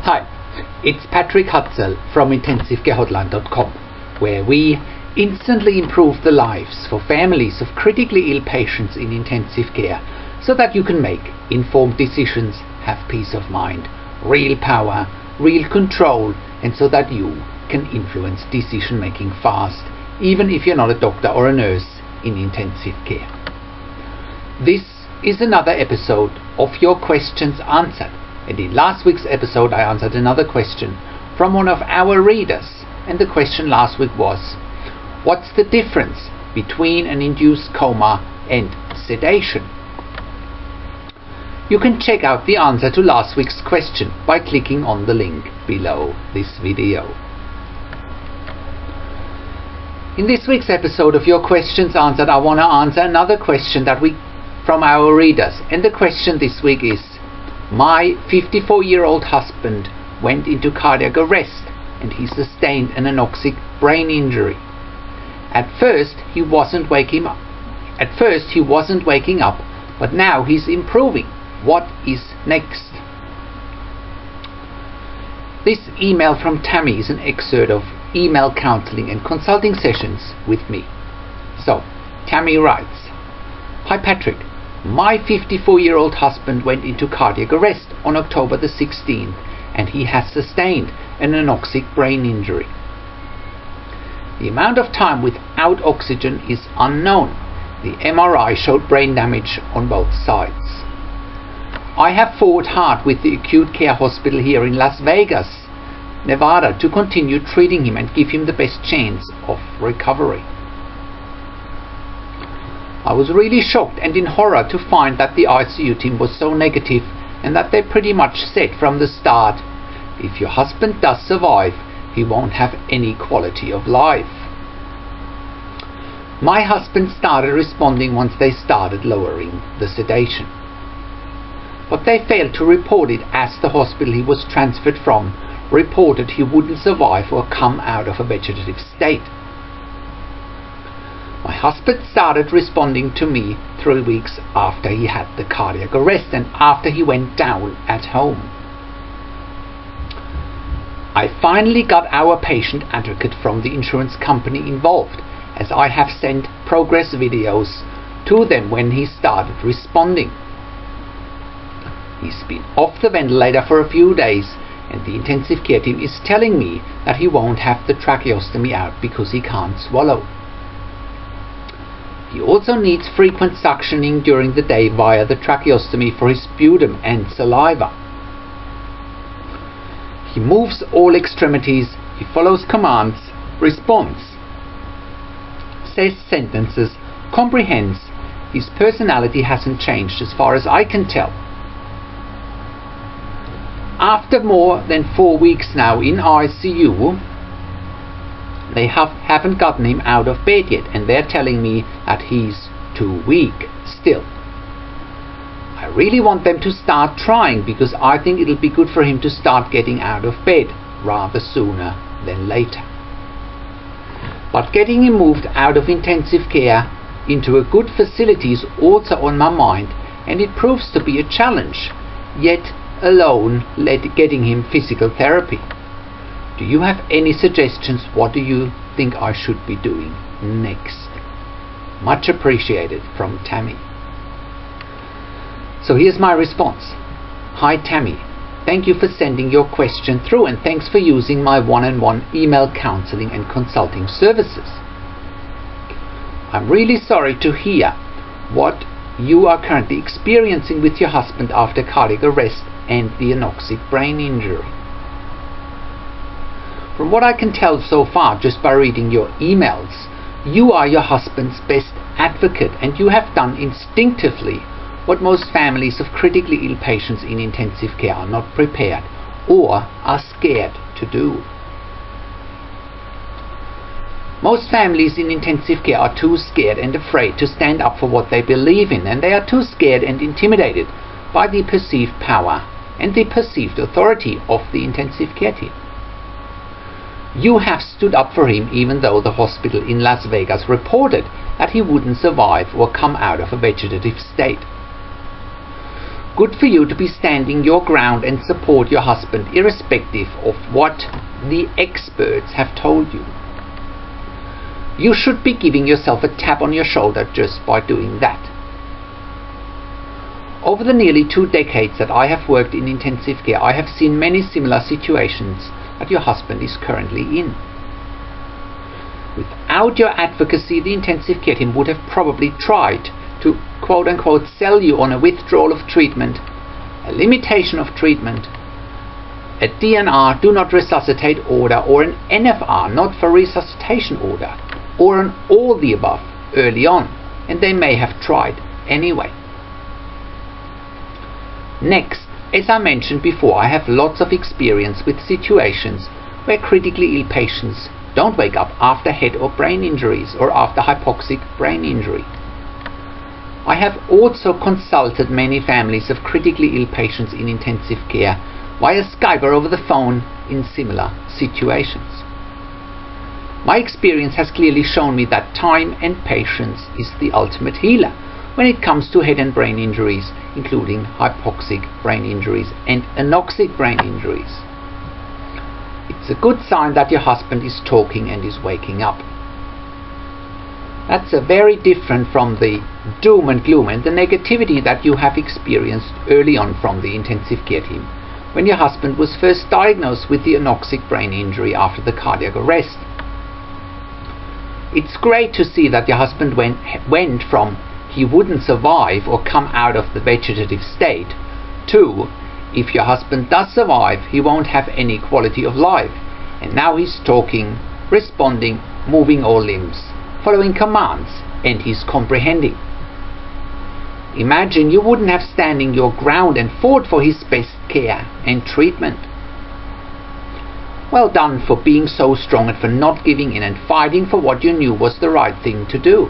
Hi, it's Patrick Hutzel from IntensiveCareHotline.com, where we instantly improve the lives for families of critically ill patients in intensive care so that you can make informed decisions, have peace of mind, real power, real control, and so that you can influence decision making fast, even if you're not a doctor or a nurse in intensive care. This is another episode of Your Questions Answered. And in last week's episode I answered another question from one of our readers, and the question last week was, what's the difference between an induced coma and sedation? You can check out the answer to last week's question by clicking on the link below this video. In this week's episode of Your Questions Answered, I want to answer another question from our readers, and the question this week is, my 54-year-old husband went into cardiac arrest and he sustained an anoxic brain injury. At first he wasn't waking up, but now he's improving. What is next? This email from Tammy is an excerpt of email counselling and consulting sessions with me. So, Tammy writes, "Hi Patrick, my 54-year-old husband went into cardiac arrest on October the 16th and he has sustained an anoxic brain injury. The amount of time without oxygen is unknown. The MRI showed brain damage on both sides. I have fought hard with the acute care hospital here in Las Vegas, Nevada, to continue treating him and give him the best chance of recovery. I was really shocked and in horror to find that the ICU team was so negative and that they pretty much said from the start, if your husband does survive, he won't have any quality of life. My husband started responding once they started lowering the sedation. But they failed to report it, as the hospital he was transferred from reported he wouldn't survive or come out of a vegetative state. My husband started responding to me 3 weeks after he had the cardiac arrest and after he went down at home. I finally got our patient advocate from the insurance company involved, as I have sent progress videos to them when he started responding. He's been off the ventilator for a few days and the intensive care team is telling me that he won't have the tracheostomy out because he can't swallow. He also needs frequent suctioning during the day via the tracheostomy for his sputum and saliva. He moves all extremities, he follows commands, responds, says sentences, comprehends. His personality hasn't changed as far as I can tell. After more than 4 weeks now in ICU, they haven't gotten him out of bed yet, and they're telling me that he's too weak still. I really want them to start trying because I think it'll be good for him to start getting out of bed rather sooner than later. But getting him moved out of intensive care into a good facility is also on my mind, and it proves to be a challenge, yet alone getting him physical therapy. Do you have any suggestions? What do you think I should be doing next? Much appreciated, from Tammy." So here's my response. Hi Tammy, thank you for sending your question through and thanks for using my one-on-one email counseling and consulting services. I'm really sorry to hear what you are currently experiencing with your husband after cardiac arrest and the anoxic brain injury. From what I can tell so far just by reading your emails, you are your husband's best advocate and you have done instinctively what most families of critically ill patients in intensive care are not prepared or are scared to do. Most families in intensive care are too scared and afraid to stand up for what they believe in, and they are too scared and intimidated by the perceived power and the perceived authority of the intensive care team. You have stood up for him even though the hospital in Las Vegas reported that he wouldn't survive or come out of a vegetative state. good for you to be standing your ground and support your husband irrespective of what the experts have told you. You should be giving yourself a tap on your shoulder just by doing that. Over the nearly 2 decades that I have worked in intensive care, I have seen many similar situations that your husband is currently in. Without your advocacy, the intensive care team would have probably tried to quote-unquote sell you on a withdrawal of treatment, a limitation of treatment, a DNR, do not resuscitate order, or an NFR, not for resuscitation order, or an all the above early on, and they may have tried anyway. Next, as I mentioned before, I have lots of experience with situations where critically ill patients don't wake up after head or brain injuries or after hypoxic brain injury. I have also consulted many families of critically ill patients in intensive care via Skype or over the phone in similar situations. My experience has clearly shown me that time and patience is the ultimate healer when it comes to head and brain injuries, including hypoxic brain injuries and anoxic brain injuries. It's a good sign that your husband is talking and is waking up. That's very different from the doom and gloom and the negativity that you have experienced early on from the intensive care team when your husband was first diagnosed with the anoxic brain injury after the cardiac arrest. It's great to see that your husband went from he wouldn't survive or come out of the vegetative state to if your husband does survive, he won't have any quality of life, and now he's talking, responding, moving all limbs, following commands, and he's comprehending. Imagine you wouldn't have standing your ground and fought for his best care and treatment. Well done for being so strong and for not giving in and fighting for what you knew was the right thing to do.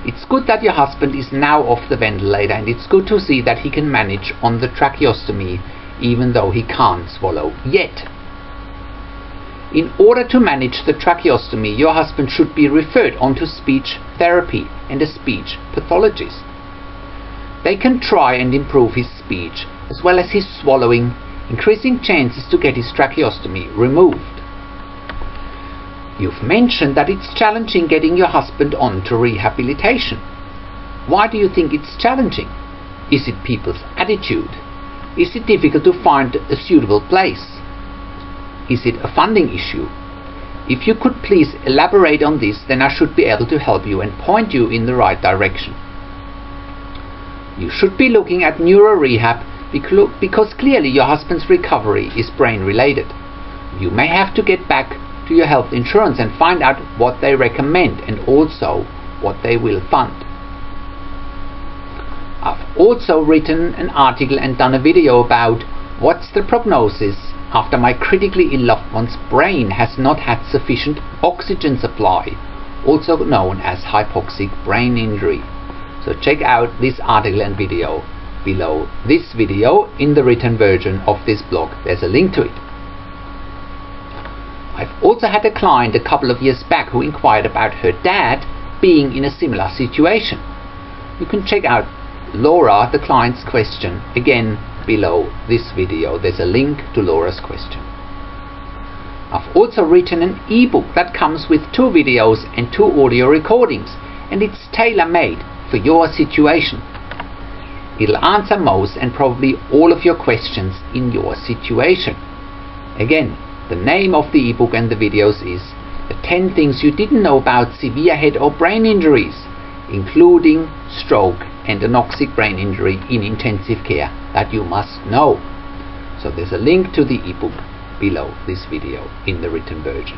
It's good that your husband is now off the ventilator, and it's good to see that he can manage on the tracheostomy even though he can't swallow yet. In order to manage the tracheostomy, your husband should be referred onto speech therapy and a speech pathologist. They can try and improve his speech as well as his swallowing, increasing chances to get his tracheostomy removed. You've mentioned that it's challenging getting your husband on to rehabilitation. Why do you think it's challenging? Is it people's attitude? Is it difficult to find a suitable place? Is it a funding issue? If you could please elaborate on this, then I should be able to help you and point you in the right direction. You should be looking at neuro rehab because clearly your husband's recovery is brain related. You may have to get back to your health insurance and find out what they recommend and also what they will fund. I've also written an article and done a video about what's the prognosis after my critically ill loved one's brain has not had sufficient oxygen supply, also known as hypoxic brain injury. So check out this article and video below this video in the written version of this blog. There's a link to it. I've also had a client a couple of years back who inquired about her dad being in a similar situation. You can check out Laura, the client's question, again below this video. There's a link to Laura's question. I've also written an ebook that comes with 2 videos and 2 audio recordings, and it's tailor-made for your situation. It'll answer most and probably all of your questions in your situation. Again, the name of the ebook and the videos is The 10 Things You Didn't Know About Severe Head or Brain Injuries, including stroke and anoxic brain injury in intensive care that you must know. So there's a link to the ebook below this video in the written version.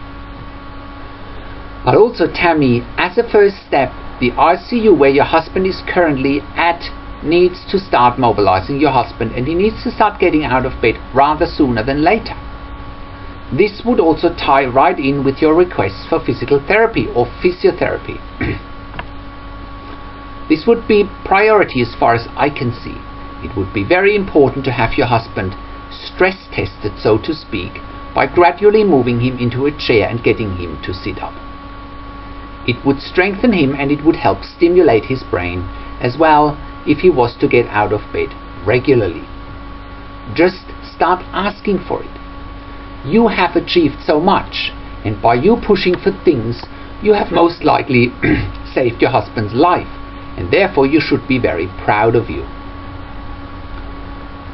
But also Tammy, as a first step, the ICU where your husband is currently at needs to start mobilizing your husband, and he needs to start getting out of bed rather sooner than later. This would also tie right in with your requests for physical therapy or physiotherapy. This would be priority as far as I can see. It would be very important to have your husband stress tested, so to speak, by gradually moving him into a chair and getting him to sit up. It would strengthen him and it would help stimulate his brain as well if he was to get out of bed regularly. Just start asking for it. You have achieved so much, and by you pushing for things, you have most likely saved your husband's life, and therefore you should be very proud of you.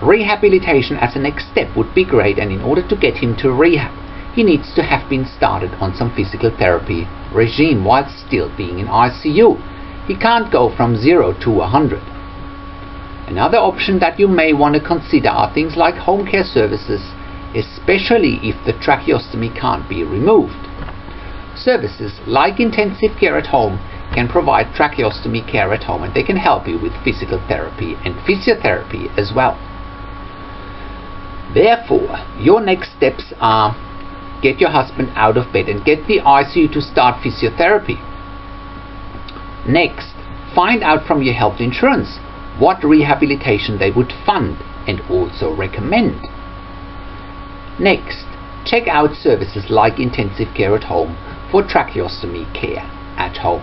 Rehabilitation as a next step would be great, and in order to get him to rehab, he needs to have been started on some physical therapy regime while still being in ICU. He can't go from 0 to 100. Another option that you may want to consider are things like home care services, especially if the tracheostomy can't be removed. Services like intensive care at home can provide tracheostomy care at home, and they can help you with physical therapy and physiotherapy as well. Therefore, your next steps are: get your husband out of bed and get the ICU to start physiotherapy. Next, find out from your health insurance what rehabilitation they would fund and also recommend. Next, check out services like intensive care at home for tracheostomy care at home.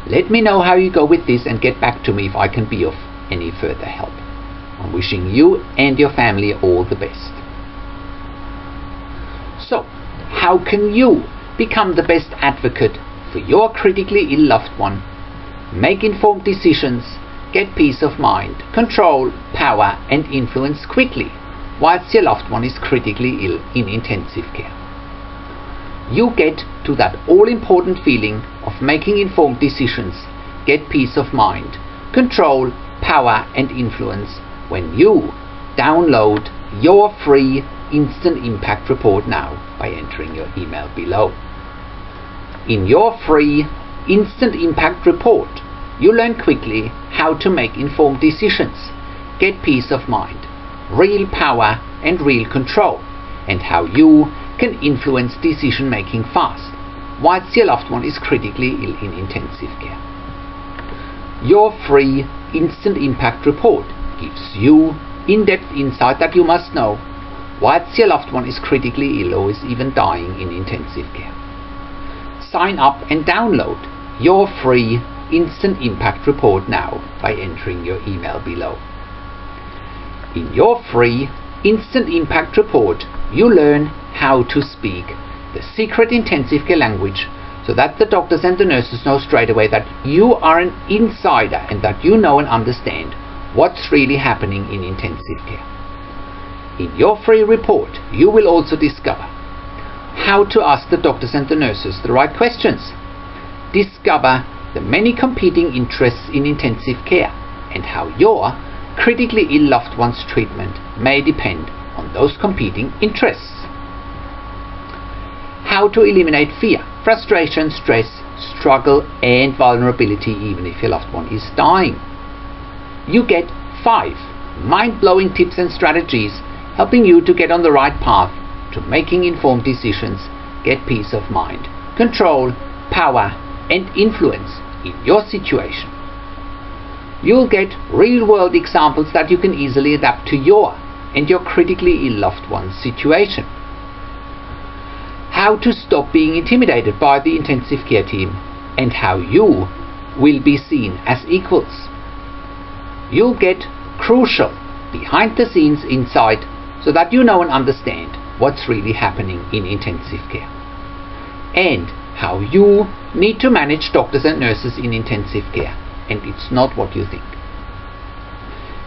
Let me know how you go with this and get back to me if I can be of any further help. I'm wishing you and your family all the best. So, how can you become the best advocate for your critically ill loved one? Make informed decisions, get peace of mind, control, power and influence quickly whilst your loved one is critically ill in intensive care. You get to that all-important feeling of making informed decisions, get peace of mind, control, power and influence when you download your free Instant Impact Report now by entering your email below. In your free Instant Impact Report, you learn quickly how to make informed decisions, get peace of mind, real power and real control, and how you can influence decision making fast whilst your loved one is critically ill in intensive care. Your free Instant Impact Report gives you in-depth insight that you must know whilst your loved one is critically ill or is even dying in intensive care. Sign up and download your free Instant Impact Report now by entering your email below. In your free Instant Impact Report, you learn how to speak the secret intensive care language so that the doctors and the nurses know straight away that you are an insider and that you know and understand what's really happening in intensive care. In your free report, you will also discover how to ask the doctors and the nurses the right questions, discover the many competing interests in intensive care, and how your critically ill loved one's treatment may depend on those competing interests. How to eliminate fear, frustration, stress, struggle and vulnerability even if your loved one is dying. You get 5 mind-blowing tips and strategies helping you to get on the right path to making informed decisions, get peace of mind, control, power and influence in your situation. You'll get real-world examples that you can easily adapt to your and your critically ill loved one's situation. How to stop being intimidated by the intensive care team and how you will be seen as equals. You'll get crucial behind-the-scenes insight so that you know and understand what's really happening in intensive care, and how you need to manage doctors and nurses in intensive care, and it's not what you think.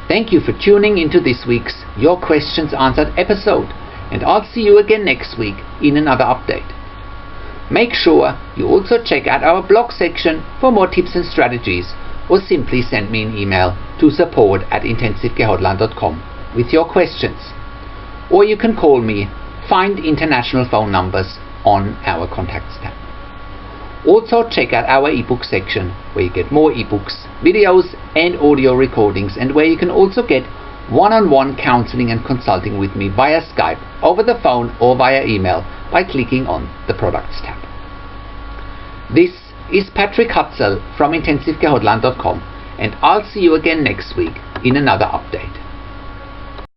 Thank you for tuning into this week's Your Questions Answered episode, and I'll see you again next week in another update. Make sure you also check out our blog section for more tips and strategies, or simply send me an email to support@intensivecarehotline.com with your questions. Or you can call me, find international phone numbers on our contacts tab. Also check out our ebook section where you get more ebooks, videos and audio recordings, and where you can also get one-on-one counselling and consulting with me via Skype, over the phone or via email by clicking on the products tab. This is Patrick Hutzel from intensivecarehotline.com, and I'll see you again next week in another update.